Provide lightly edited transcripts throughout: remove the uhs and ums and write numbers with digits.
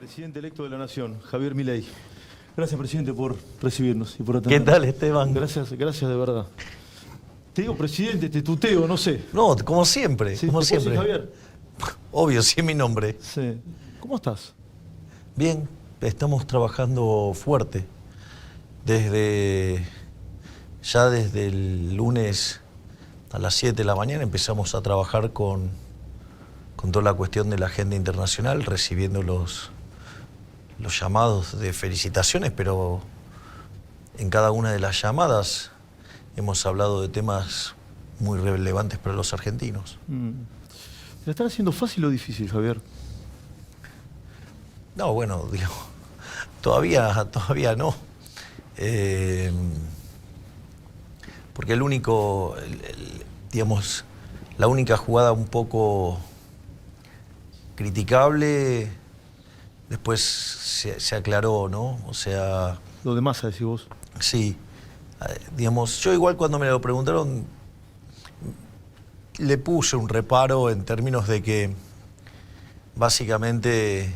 Presidente electo de la Nación, Javier Milei. Gracias, presidente, por recibirnos y por atendernos. ¿Qué tal, Esteban? Gracias de verdad. Te digo presidente, te tuteo, no sé. No, como siempre, ¿Sí? como ¿Te puedo decir siempre. Javier? Obvio, sí es mi nombre. Sí. ¿Cómo estás? Bien, estamos trabajando fuerte. Ya desde el lunes a las 7 de la mañana empezamos a trabajar con toda la cuestión de la agenda internacional, recibiendo los llamados de felicitaciones, pero en cada una de las llamadas hemos hablado de temas muy relevantes para los argentinos. ¿La están haciendo fácil o difícil, Javier? No, bueno, digo, todavía no. Porque digamos, la única jugada un poco criticable después se aclaró, ¿no? O sea... Lo de Massa, decís vos. Sí. Digamos, yo igual cuando me lo preguntaron le puse un reparo en términos de que básicamente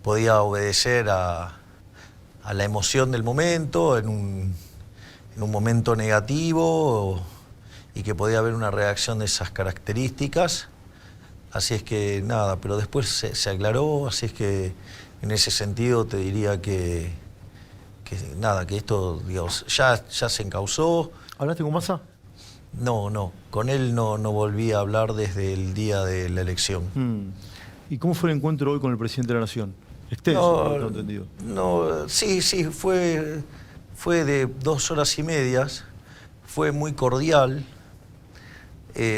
podía obedecer a la emoción del momento, en un momento negativo, y que podía haber una reacción de esas características. Así es que nada, pero después se aclaró, así es que en ese sentido te diría que nada, que esto, digamos, ya se encauzó. ¿Hablaste con Massa? No, con él no volví a hablar desde el día de la elección. ¿Y cómo fue el encuentro hoy con el presidente de la Nación? Extenso, por lo entendido. No, sí, fue de 2 horas y media, fue muy cordial.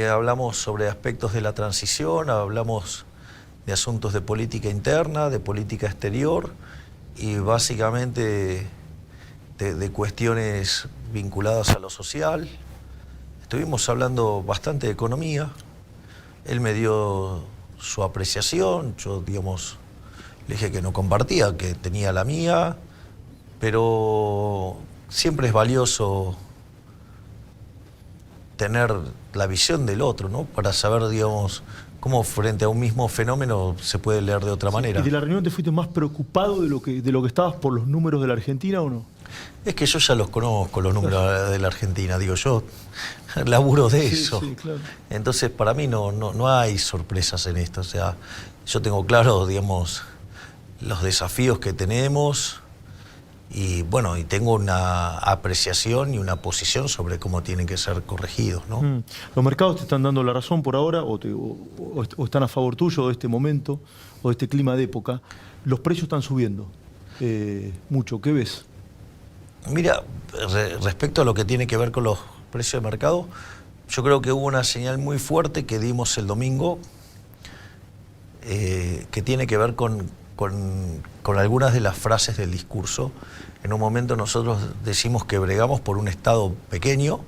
Hablamos sobre aspectos de la transición, hablamos de asuntos de política interna, de política exterior y básicamente de cuestiones vinculadas a lo social. Estuvimos hablando bastante de economía, él me dio su apreciación, yo, digamos, le dije que no compartía, que tenía la mía, pero siempre es valioso tener la visión del otro, ¿no? Para saber, digamos, cómo frente a un mismo fenómeno se puede leer de otra manera. ¿Y de la reunión te fuiste más preocupado de lo que estabas por los números de la Argentina o no? Es que yo ya los conozco, los números de la Argentina, digo, yo laburo de eso. Sí, claro. Entonces, para mí no hay sorpresas en esto. O sea, yo tengo claro, digamos, los desafíos que tenemos y, bueno, y tengo una apreciación y una posición sobre cómo tienen que ser corregidos, ¿no? ¿Los mercados te están dando la razón por ahora o están a favor tuyo de este momento o de este clima de época? Los precios están subiendo mucho. ¿Qué ves? Mira, respecto a lo que tiene que ver con los precios de mercado, yo creo que hubo una señal muy fuerte que dimos el domingo que tiene que ver con algunas de las frases del discurso. En un momento nosotros decimos que bregamos por un Estado pequeño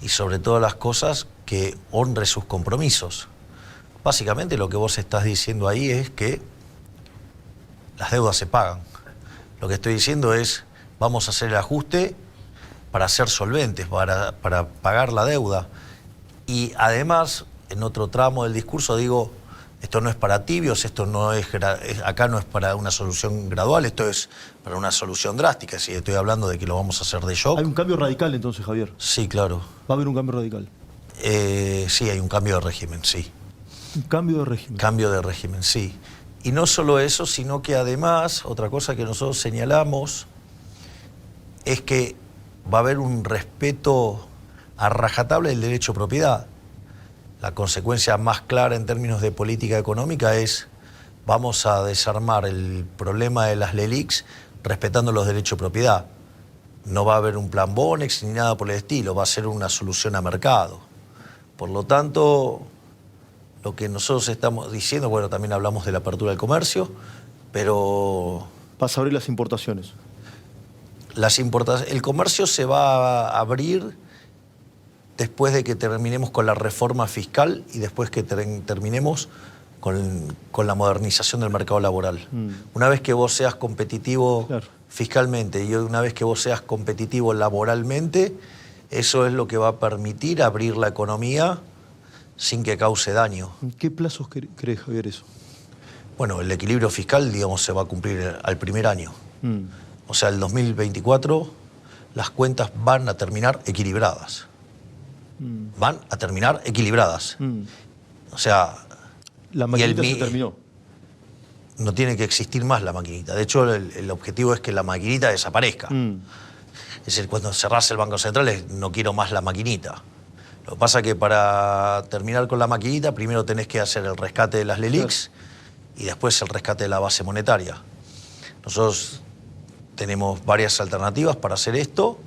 y sobre todas las cosas que honre sus compromisos. Básicamente lo que vos estás diciendo ahí es que las deudas se pagan. Lo que estoy diciendo es, vamos a hacer el ajuste para ser solventes, para pagar la deuda. Y además, en otro tramo del discurso digo, esto no es para tibios, esto no es, acá no es para una solución gradual, esto es para una solución drástica. Si estoy hablando de que lo vamos a hacer de shock. ¿Hay un cambio radical entonces, Javier? Sí, claro. ¿Va a haber un cambio radical? Sí, hay un cambio de régimen, sí. ¿Un cambio de régimen? Cambio de régimen, sí. Y no solo eso, sino que además, otra cosa que nosotros señalamos es que va a haber un respeto a rajatabla del derecho a propiedad. La consecuencia más clara en términos de política económica es vamos a desarmar el problema de las LELIQs respetando los derechos de propiedad. No va a haber un plan Bonex ni nada por el estilo, va a ser una solución a mercado. Por lo tanto, lo que nosotros estamos diciendo, bueno, también hablamos de la apertura del comercio, pero... Vas a abrir las importaciones. El comercio se va a abrir después de que terminemos con la reforma fiscal y después que terminemos con la modernización del mercado laboral. Una vez que vos seas competitivo fiscalmente y una vez que vos seas competitivo laboralmente, eso es lo que va a permitir abrir la economía sin que cause daño. ¿En qué plazos crees, Javier, eso? Bueno, el equilibrio fiscal, digamos, se va a cumplir al primer año. Mm. O sea, el 2024 las cuentas van a terminar equilibradas. Van a terminar equilibradas. O sea... La maquinita se terminó. No tiene que existir más la maquinita. De hecho, el objetivo es que la maquinita desaparezca. Es decir, cuando cerrás el Banco Central, no quiero más la maquinita. Lo que pasa es que para terminar con la maquinita, primero tenés que hacer el rescate de las LELIQs y después el rescate de la base monetaria. Nosotros tenemos varias alternativas para hacer esto,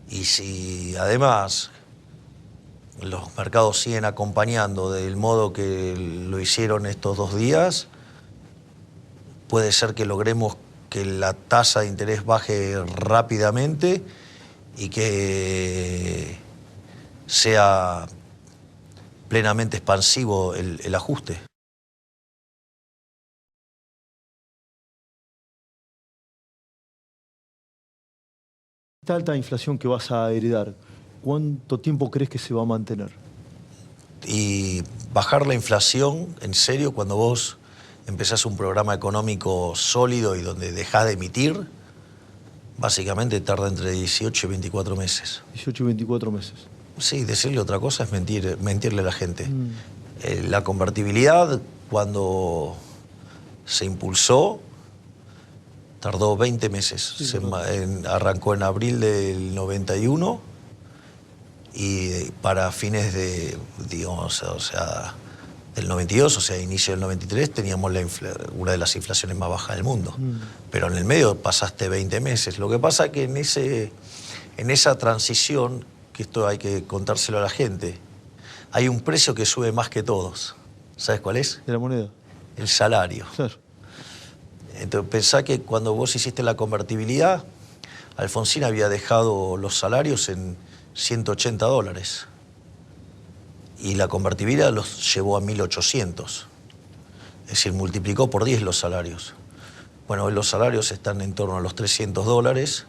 y si además los mercados siguen acompañando del modo que lo hicieron estos 2 días, puede ser que logremos que la tasa de interés baje rápidamente y que sea plenamente expansivo el ajuste. Esta alta inflación que vas a heredar, ¿cuánto tiempo crees que se va a mantener? Y bajar la inflación, en serio, cuando vos empezás un programa económico sólido y donde dejás de emitir, básicamente tarda entre 18 y 24 meses. 18 y 24 meses. Sí, decirle otra cosa es mentirle a la gente. La convertibilidad, cuando se impulsó, tardó 20 meses. Sí, Arrancó en abril del 91 y para fines de, digamos, o sea, del 92, o sea, inicio del 93, teníamos una de las inflaciones más bajas del mundo. Pero en el medio pasaste 20 meses. Lo que pasa es que en esa transición, que esto hay que contárselo a la gente, hay un precio que sube más que todos. ¿Sabes cuál es? ¿De la moneda? El salario. Claro. Entonces pensá que cuando vos hiciste la convertibilidad, Alfonsín había dejado los salarios en $180. Y la convertibilidad los llevó a 1.800. Es decir, multiplicó por 10 los salarios. Bueno, hoy los salarios están en torno a los $300.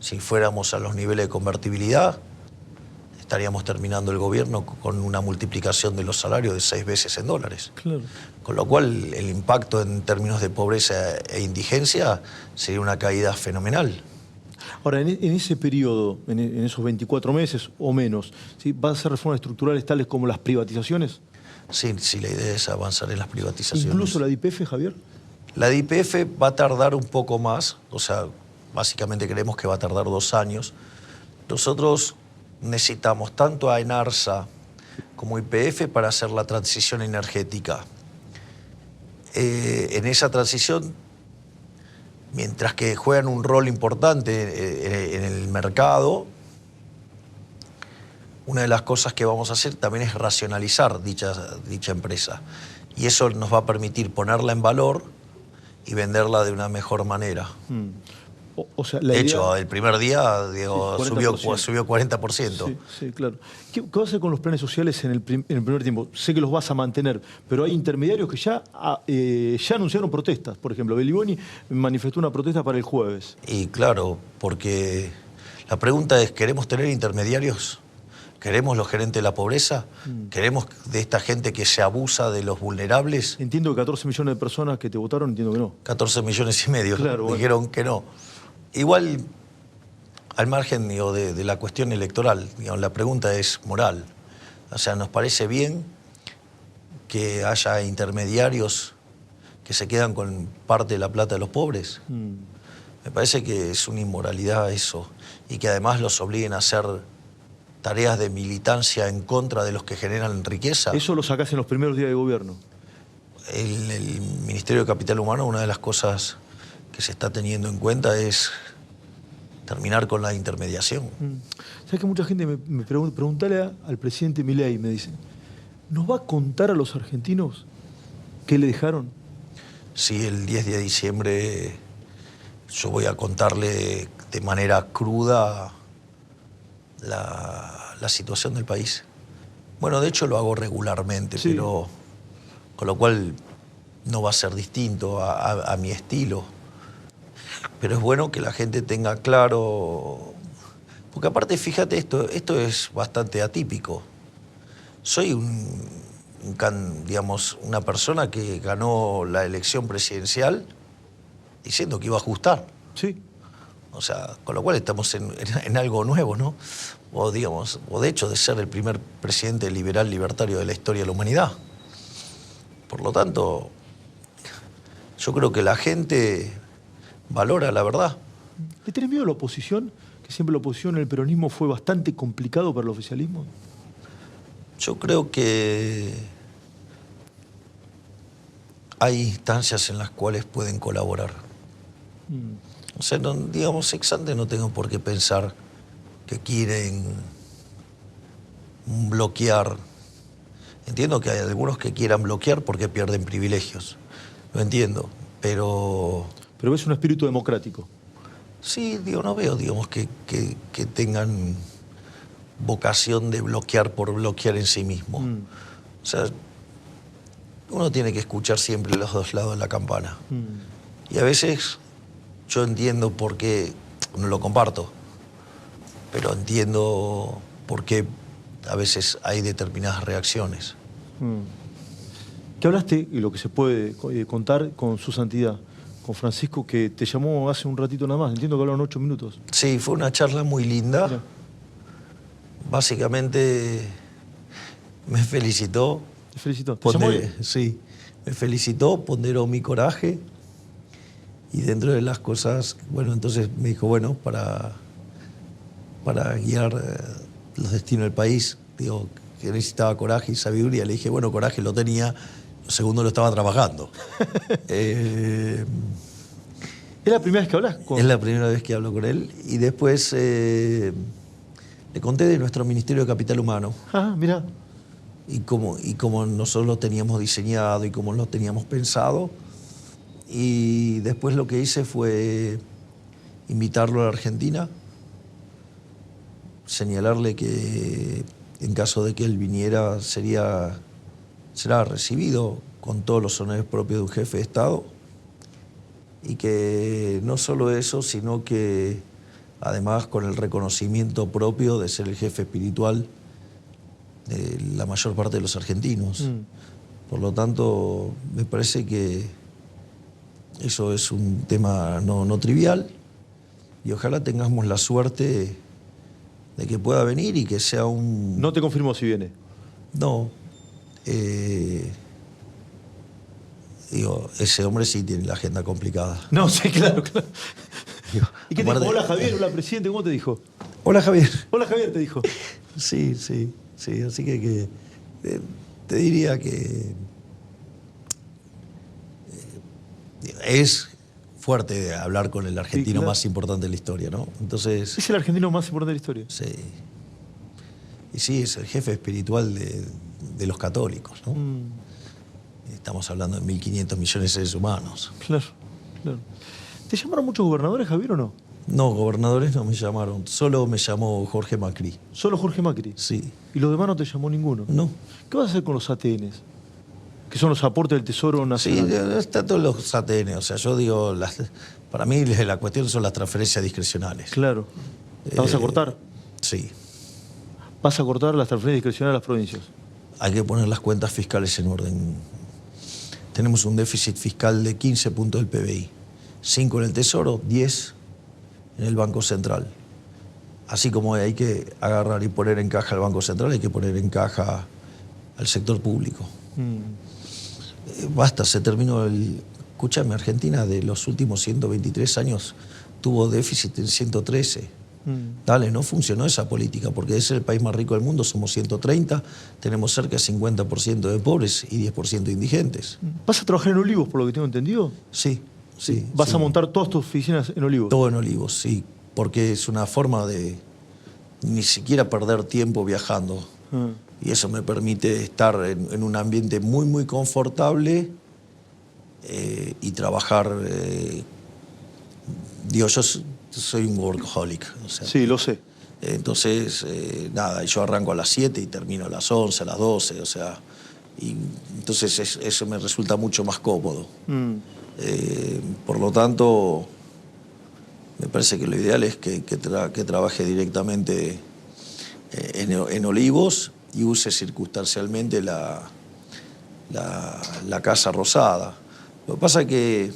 Si fuéramos a los niveles de convertibilidad, estaríamos terminando el gobierno con una multiplicación de los salarios de 6 veces en dólares. Claro. Con lo cual, el impacto en términos de pobreza e indigencia sería una caída fenomenal. Ahora, en ese periodo, en esos 24 meses o menos, ¿sí? ¿Van a ser reformas estructurales tales como las privatizaciones? Sí, la idea es avanzar en las privatizaciones. ¿Incluso la de YPF, Javier? La de YPF va a tardar un poco más, o sea, básicamente creemos que va a tardar 2 años. Nosotros necesitamos tanto a ENARSA como YPF para hacer la transición energética. En esa transición, mientras que juegan un rol importante en el mercado, una de las cosas que vamos a hacer también es racionalizar dicha empresa. Y eso nos va a permitir ponerla en valor y venderla de una mejor manera. O sea, de hecho, el primer día subió 40%. Sí, claro. ¿Qué va a hacer con los planes sociales en el primer tiempo? Sé que los vas a mantener, pero hay intermediarios que ya anunciaron protestas. Por ejemplo, Beliboni manifestó una protesta para el jueves. Y claro, porque la pregunta es, ¿queremos tener intermediarios? ¿Queremos los gerentes de la pobreza? ¿Queremos de esta gente que se abusa de los vulnerables? Entiendo que 14 millones de personas que te votaron, entiendo que no. 14 millones y medio, claro, dijeron que no. Igual, al margen de la cuestión electoral, la pregunta es moral. O sea, ¿nos parece bien que haya intermediarios que se quedan con parte de la plata de los pobres? Me parece que es una inmoralidad eso, y que además los obliguen a hacer tareas de militancia en contra de los que generan riqueza. Eso lo sacás en los primeros días de gobierno. El Ministerio de Capital Humano, una de las cosas que se está teniendo en cuenta es terminar con la intermediación. ¿Sabes que mucha gente me pregunta, preguntale al presidente Milei, me dice, ¿nos va a contar a los argentinos qué le dejaron? Sí, el 10 de diciembre yo voy a contarle de manera cruda la situación del país. Bueno, de hecho lo hago regularmente, sí, pero con lo cual no va a ser distinto a mi estilo. Pero es bueno que la gente tenga claro, porque aparte, fíjate, esto es bastante atípico. Soy un digamos, una persona que ganó la elección presidencial diciendo que iba a ajustar. Sí. O sea, con lo cual estamos en algo nuevo, ¿no? O, digamos, o de hecho de ser el primer presidente liberal libertario de la historia de la humanidad. Por lo tanto, yo creo que la gente valora la verdad. ¿Le tenés miedo a la oposición? Que siempre la oposición en el peronismo fue bastante complicado para el oficialismo. Yo creo que hay instancias en las cuales pueden colaborar. O sea, no, digamos, ex ante no tengo por qué pensar que quieren bloquear. Entiendo que hay algunos que quieran bloquear porque pierden privilegios. Lo entiendo, pero... Pero ves un espíritu democrático. Sí, digo, no veo, digamos, que tengan vocación de bloquear por bloquear en sí mismo. O sea, uno tiene que escuchar siempre los dos lados de la campana. Y a veces yo entiendo por qué, no lo comparto, pero entiendo por qué a veces hay determinadas reacciones. ¿Qué hablaste, y lo que se puede contar, con su santidad, con Francisco, que te llamó hace un ratito nada más? Entiendo que hablaron 8 minutos. Sí, fue una charla muy linda. Mira. Básicamente me felicitó. Te felicito. ¿Te llamó él? Sí, me felicitó, ponderó mi coraje y dentro de las cosas, bueno, entonces me dijo, bueno, para guiar los destinos del país, digo, que necesitaba coraje y sabiduría. Le dije, bueno, coraje lo tenía, lo segundo lo estaba trabajando. ¿Es la primera vez que hablas con...? Es la primera vez que hablo con él y después le conté de nuestro Ministerio de Capital Humano. Ah, mira. Y cómo nosotros lo teníamos diseñado y cómo lo teníamos pensado. Y después lo que hice fue invitarlo a la Argentina, señalarle que en caso de que él viniera será recibido con todos los honores propios de un jefe de Estado y que no solo eso, sino que además con el reconocimiento propio de ser el jefe espiritual de la mayor parte de los argentinos. Por lo tanto, me parece que eso es un tema no trivial y ojalá tengamos la suerte de que pueda venir y que sea un... No te confirmó si viene. No. Digo, ese hombre sí tiene la agenda complicada. No, sí, claro, claro. Digo, ¿Y qué te dijo? Hola Javier, hola presidente, ¿cómo te dijo? Hola Javier. Hola Javier, te dijo. Sí, así que te diría que es fuerte hablar con el argentino, sí, claro, más importante de la historia, ¿no? Entonces, ¿es el argentino más importante de la historia? Sí. Y sí, es el jefe espiritual de los católicos, ¿no? Estamos hablando de 1.500 millones de seres humanos. Claro, claro. ¿Te llamaron muchos gobernadores, Javier, o no? No, gobernadores no me llamaron. Solo me llamó Jorge Macri. ¿Solo Jorge Macri? Sí. ¿Y los demás no te llamó ninguno? No. ¿Qué vas a hacer con los ATNs? Que son los aportes del Tesoro Nacional. Sí, están todos los ATN. O sea, yo digo, para mí la cuestión son las transferencias discrecionales. Claro. ¿La vas a cortar? Sí. ¿Vas a cortar las transferencias discrecionales a las provincias? Hay que poner las cuentas fiscales en orden. Tenemos un déficit fiscal de 15 puntos del PBI. 5 en el Tesoro, 10 en el Banco Central. Así como hay que agarrar y poner en caja al Banco Central, hay que poner en caja al sector público. Basta, se terminó el... Escúchame, Argentina de los últimos 123 años tuvo déficit en 113. Dale, no funcionó esa política, porque es el país más rico del mundo, somos 130, tenemos cerca de 50% de pobres y 10% de indigentes. ¿Vas a trabajar en Olivos, por lo que tengo entendido? Sí. ¿Vas a montar todas tus oficinas en Olivos? Todo en Olivos, sí, porque es una forma de ni siquiera perder tiempo viajando. Y eso me permite estar en un ambiente muy, muy confortable y trabajar. Digo, yo soy un workaholic. O sea, sí, lo sé. Entonces, nada, yo arranco a las 7 y termino a las 11, a las 12, o sea, y entonces eso me resulta mucho más cómodo. Por lo tanto, me parece que lo ideal es que trabaje directamente en Olivos y use circunstancialmente la Casa Rosada. Lo que pasa es que,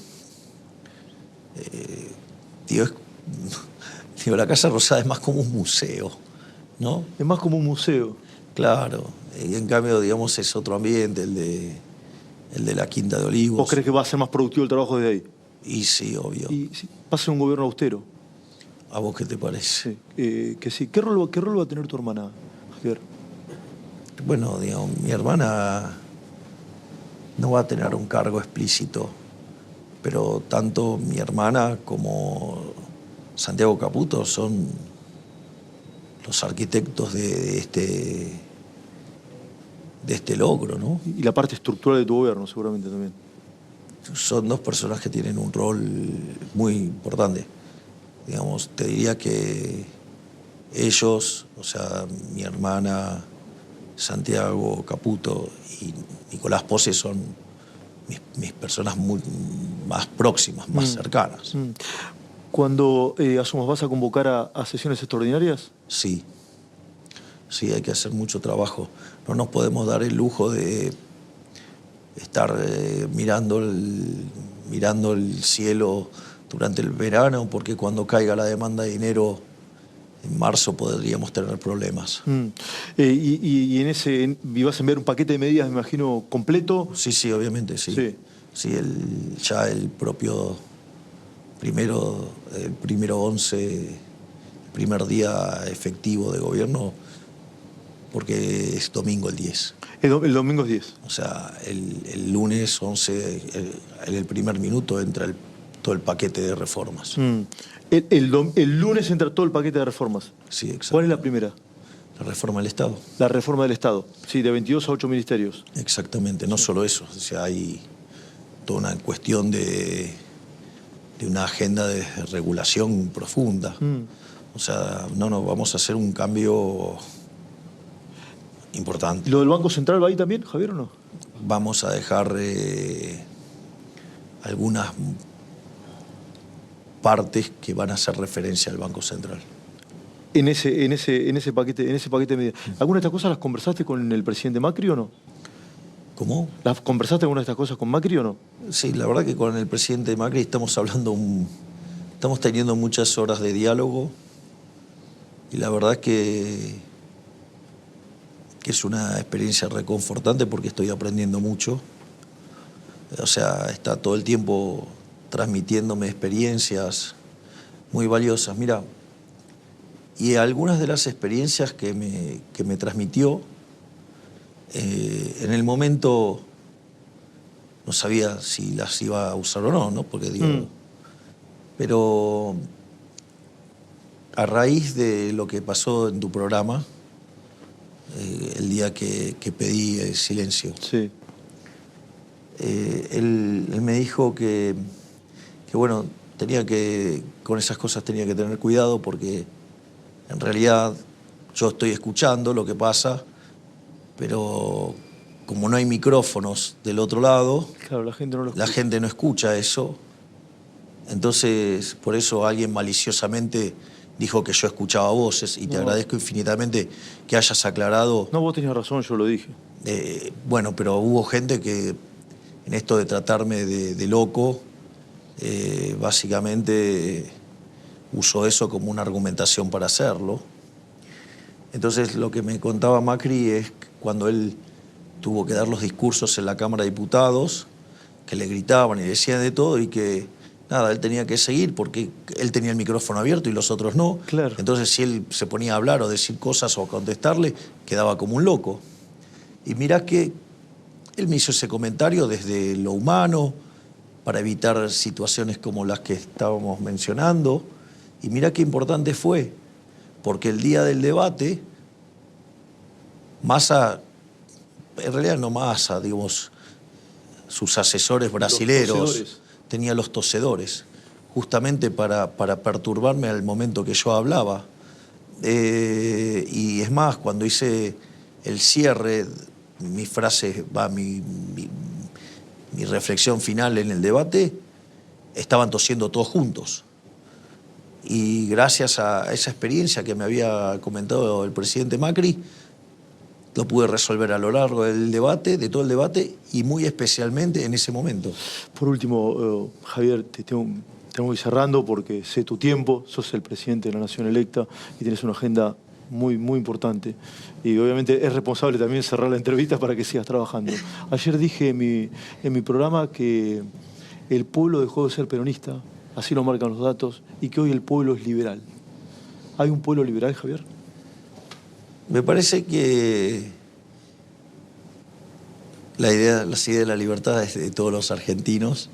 la Casa Rosada es más como un museo, ¿no? Es más como un museo. Claro, y en cambio, digamos, es otro ambiente, el de la Quinta de Olivos. ¿Vos crees que va a ser más productivo el trabajo de ahí? Y sí, obvio. Y si pasa un gobierno austero. ¿A vos qué te parece? Sí, que sí. ¿Qué rol va a tener tu hermana, Javier? Bueno, digamos, mi hermana no va a tener un cargo explícito, pero tanto mi hermana como Santiago Caputo son los arquitectos de este logro, ¿no? Y la parte estructural de tu gobierno, seguramente también. Son dos personas que tienen un rol muy importante. Digamos, te diría que ellos, o sea, mi hermana, Santiago Caputo y Nicolás Pose son mis personas más próximas, más cercanas. Cuando asumas, ¿vas a convocar a sesiones extraordinarias? Sí, hay que hacer mucho trabajo. No nos podemos dar el lujo de estar mirando el cielo durante el verano, porque cuando caiga la demanda de dinero en marzo podríamos tener problemas. Y vas a enviar un paquete de medidas, me imagino, completo. Sí, obviamente, sí. Sí, ya el propio primero 11, el primer día efectivo de gobierno, porque es domingo el 10. El domingo es 10. O sea, el lunes 11, en el primer minuto entra todo el paquete de reformas. El lunes entra todo el paquete de reformas. Sí, exacto. ¿Cuál es la primera? La reforma del Estado. La reforma del Estado. Sí, de 22 a 8 ministerios. Exactamente, no solo eso. O sea, hay toda una cuestión de una agenda de regulación profunda. O sea, vamos a hacer un cambio importante. ¿Lo del Banco Central va ahí también, Javier, o no? Vamos a dejar algunas partes que van a hacer referencia al Banco Central. En ese paquete de medidas. ¿Alguna de estas cosas las conversaste con el presidente Macri o no? ¿Cómo? ¿Las conversaste alguna de estas cosas con Macri o no? Sí, la verdad que con el presidente Macri estamos teniendo muchas horas de diálogo, y la verdad que es una experiencia reconfortante, porque estoy aprendiendo mucho. O sea, está todo el tiempo transmitiéndome experiencias muy valiosas. Mira, y algunas de las experiencias que me transmitió, en el momento no sabía si las iba a usar o no, porque digo... Pero a raíz de lo que pasó en tu programa, el día que pedí silencio, sí. Él me dijo que bueno, con esas cosas tenía que tener cuidado, porque en realidad yo estoy escuchando lo que pasa, pero como no hay micrófonos del otro lado, claro, la gente no escucha eso. Entonces, por eso alguien maliciosamente dijo que yo escuchaba voces, y te agradezco infinitamente que hayas aclarado. No, vos tenías razón, yo lo dije. Bueno, pero hubo gente que en esto de tratarme de loco, básicamente usó eso como una argumentación para hacerlo. Entonces, lo que me contaba Macri es que cuando él tuvo que dar los discursos en la Cámara de Diputados, que le gritaban y decían de todo, y que nada, él tenía que seguir porque él tenía el micrófono abierto y los otros no. Claro. Entonces, si él se ponía a hablar o decir cosas o a contestarle, quedaba como un loco. Y mirá que él me hizo ese comentario desde lo humano, para evitar situaciones como las que estábamos mencionando. Y mirá qué importante fue, porque el día del debate, Massa, en realidad no Massa, digamos, sus asesores brasileros, tenía los tosedores, justamente para perturbarme al momento que yo hablaba. Y es más, cuando hice el cierre, mi frase, mi reflexión final en el debate, estaban tosiendo todos juntos. Y gracias a esa experiencia que me había comentado el presidente Macri, lo pude resolver a lo largo del debate, de todo el debate, y muy especialmente en ese momento. Por último, Javier, tengo que ir cerrando porque sé tu tiempo, sos el presidente de la nación electa y tienes una agenda muy, muy importante. Y obviamente es responsable también cerrar la entrevista para que sigas trabajando. Ayer dije en mi programa que el pueblo dejó de ser peronista, así lo marcan los datos, y que hoy el pueblo es liberal. ¿Hay un pueblo liberal, Javier? Me parece que las ideas de la libertad es de todos los argentinos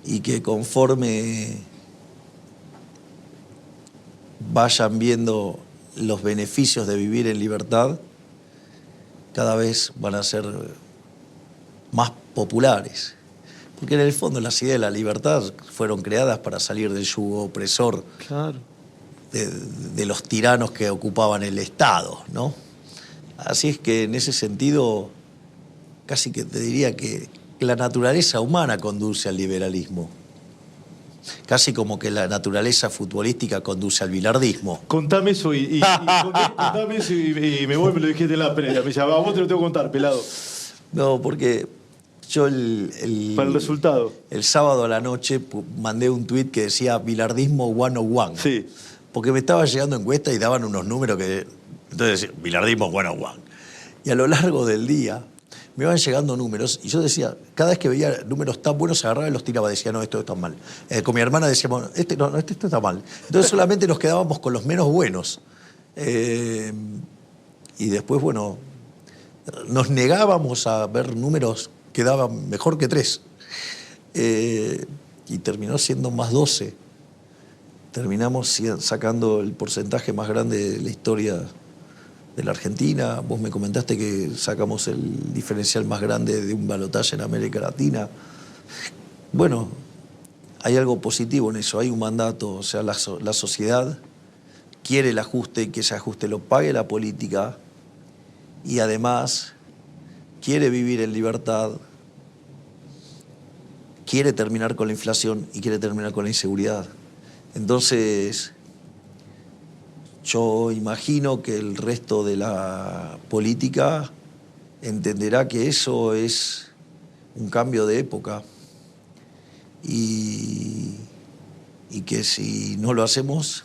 y que conforme vayan viendo los beneficios de vivir en libertad, cada vez van a ser más populares. Porque en el fondo las ideas de la libertad fueron creadas para salir del yugo opresor. Claro. De los tiranos que ocupaban el Estado, ¿no? Así es que en ese sentido, casi que te diría que la naturaleza humana conduce al liberalismo. Casi como que la naturaleza futbolística conduce al bilardismo. Contame eso contame eso y me voy, me lo dijiste en la previa. Me llamaba, vos te lo tengo que contar, pelado. No, porque yo para el resultado. El sábado a la noche mandé un tuit que decía bilardismo 101. Sí. Porque me estaba llegando encuestas y daban unos números que... Entonces, bilardismo 101. Y a lo largo del día me iban llegando números y yo decía, cada vez que veía números tan buenos, agarraba y los tiraba, decía, no, esto está mal. Con mi hermana decíamos, este está mal. Entonces solamente nos quedábamos con los menos buenos. Y después, bueno, nos negábamos a ver números que daban mejor que 3. Y terminó siendo más 12. Terminamos sacando el porcentaje más grande de la historia de la Argentina. Vos me comentaste que sacamos el diferencial más grande de un balotaje en América Latina. Bueno, hay algo positivo en eso, hay un mandato, o sea, la sociedad quiere el ajuste y que ese ajuste lo pague la política y además quiere vivir en libertad, quiere terminar con la inflación y quiere terminar con la inseguridad. Entonces, yo imagino que el resto de la política entenderá que eso es un cambio de época y que si no lo hacemos,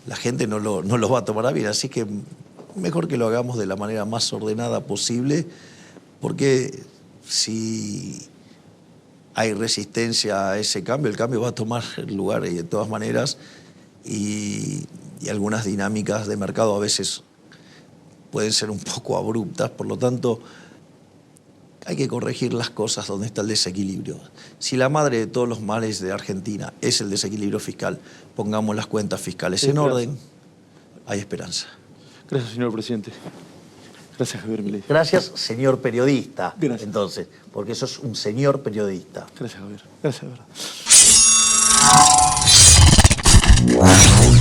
la gente no lo va a tomar a bien. Así que mejor que lo hagamos de la manera más ordenada posible, porque si hay resistencia a ese cambio, el cambio va a tomar lugar y de todas maneras, y algunas dinámicas de mercado a veces pueden ser un poco abruptas, por lo tanto hay que corregir las cosas donde está el desequilibrio. Si la madre de todos los males de Argentina es el desequilibrio fiscal, pongamos las cuentas fiscales en orden, hay esperanza. Gracias, señor presidente. Gracias, Javier Milei. Gracias, señor periodista. Gracias. Entonces, porque sos un señor periodista. Gracias, Javier. Gracias, de verdad.